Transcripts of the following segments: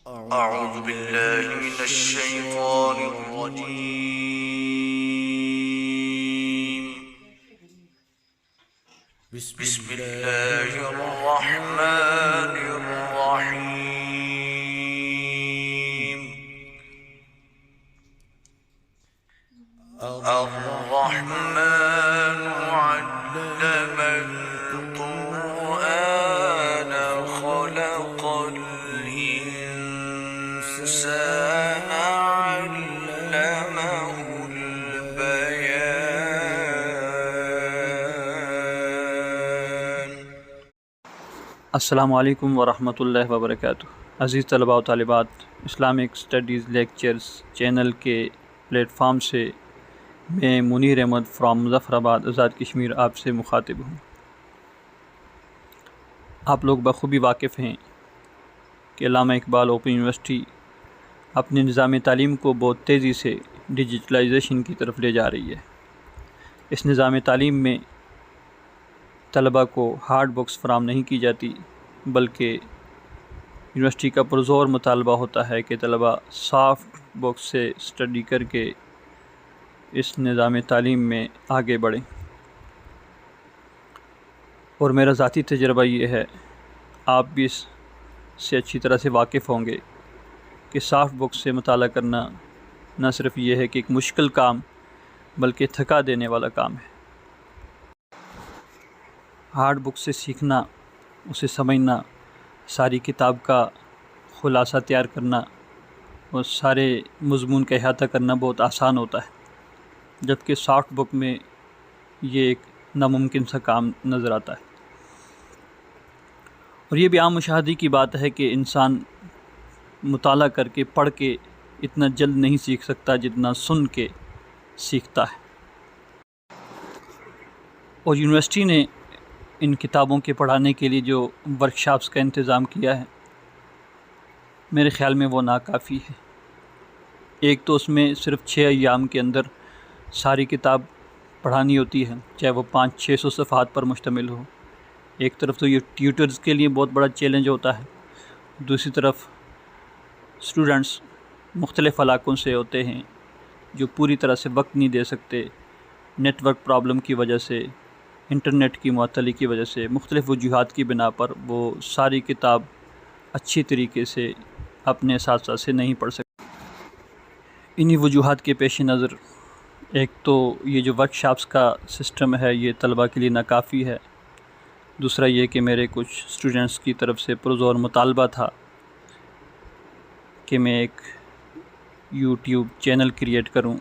أعوذ بالله من الشيطان الرجيم. بسم الله الرحمن الرحيم. الرحمن علم القرآن خلق الإنسان علمه البيان. السلام علیکم ورحمۃ اللہ وبرکاتہ۔ عزیز طلباء و طالبات، اسلامک اسٹڈیز لیکچرز چینل کے پلیٹ فارم سے میں منیر احمد فرام مظفر آباد آزاد کشمیر آپ سے مخاطب ہوں۔ آپ لوگ بخوبی واقف ہیں کہ علامہ اقبال اوپن یونیورسٹی اپنے نظام تعلیم کو بہت تیزی سے ڈیجیٹلائزیشن کی طرف لے جا رہی ہے۔ اس نظام تعلیم میں طلباء کو ہارڈ بکس فراہم نہیں کی جاتی، بلکہ یونیورسٹی کا پرزور مطالبہ ہوتا ہے کہ طلباء سافٹ بکس سے اسٹڈی کر کے اس نظام تعلیم میں آگے بڑھیں۔ اور میرا ذاتی تجربہ یہ ہے، آپ بھی اس سے اچھی طرح سے واقف ہوں گے کہ سافٹ بکس سے مطالعہ کرنا نہ صرف یہ ہے کہ ایک مشکل کام بلکہ تھکا دینے والا کام ہے۔ ہارڈ بک سے سیکھنا، اسے سمجھنا، ساری کتاب کا خلاصہ تیار کرنا اور سارے مضمون کا احاطہ کرنا بہت آسان ہوتا ہے، جبکہ سافٹ بک میں یہ ایک ناممکن سا کام نظر آتا ہے۔ اور یہ بھی عام مشاہدے کی بات ہے کہ انسان مطالعہ کر کے پڑھ کے اتنا جلد نہیں سیکھ سکتا جتنا سن کے سیکھتا ہے۔ اور یونیورسٹی نے ان کتابوں کے پڑھانے کے لیے جو ورکشاپس کا انتظام کیا ہے، میرے خیال میں وہ ناکافی ہے۔ ایک تو اس میں صرف 6 ایام کے اندر ساری کتاب پڑھانی ہوتی ہے، چاہے وہ 500-600 صفحات پر مشتمل ہو۔ ایک طرف تو یہ ٹیوٹرز کے لیے بہت بڑا چیلنج ہوتا ہے، دوسری طرف اسٹوڈنٹس مختلف علاقوں سے ہوتے ہیں جو پوری طرح سے وقت نہیں دے سکتے، نیٹ ورک پرابلم کی وجہ سے، انٹرنیٹ کی معطلی کی وجہ سے، مختلف وجوہات کی بنا پر وہ ساری کتاب اچھی طریقے سے اپنے اساتذہ سے نہیں پڑھ سکتے۔ انہی وجوہات کے پیش نظر ایک تو یہ جو ورکشاپس کا سسٹم ہے یہ طلباء کے لیے ناکافی ہے، دوسرا یہ کہ میرے کچھ اسٹوڈنٹس کی طرف سے پرزور مطالبہ تھا کہ میں ایک یوٹیوب چینل کریٹ کروں،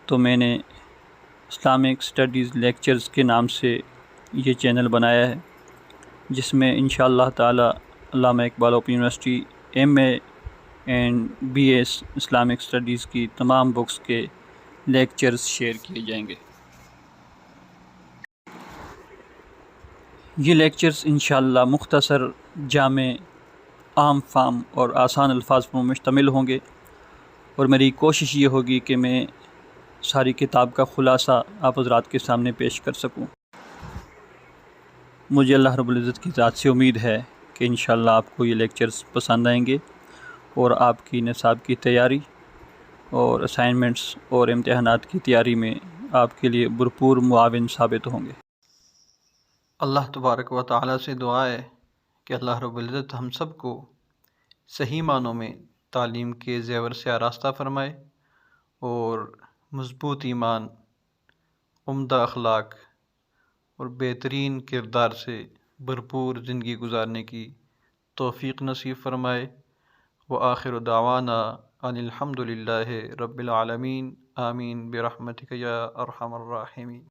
تو میں نے اسلامک اسٹڈیز لیکچرز کے نام سے یہ چینل بنایا ہے، جس میں انشاءاللہ تعالی علامہ Iqbal open university MA and BA Islamic studies کی تمام بکس کے لیکچرز شیئر کیے جائیں گے۔ یہ لیکچرز انشاءاللہ مختصر، جامع، عام فہم اور آسان الفاظ پر مشتمل ہوں گے، اور میری کوشش یہ ہوگی کہ میں ساری کتاب کا خلاصہ آپ حضرات کے سامنے پیش کر سکوں۔ مجھے اللہ رب العزت کی ذات سے امید ہے کہ انشاءاللہ آپ کو یہ لیکچرز پسند آئیں گے اور آپ کی نصاب کی تیاری اور اسائنمنٹس اور امتحانات کی تیاری میں آپ کے لیے بھرپور معاون ثابت ہوں گے۔ اللہ تبارک و تعالیٰ سے دعا ہے کہ اللہ رب العزت ہم سب کو صحیح معنوں میں تعلیم کے زیور سے آراستہ فرمائے اور مضبوط ایمان، عمدہ اخلاق اور بہترین کردار سے بھرپور زندگی گزارنے کی توفیق نصیب فرمائے۔ وآخر دعوانا ان الحمد للہ رب العالمین، آمین برحمتک یا ارحم الراحمین۔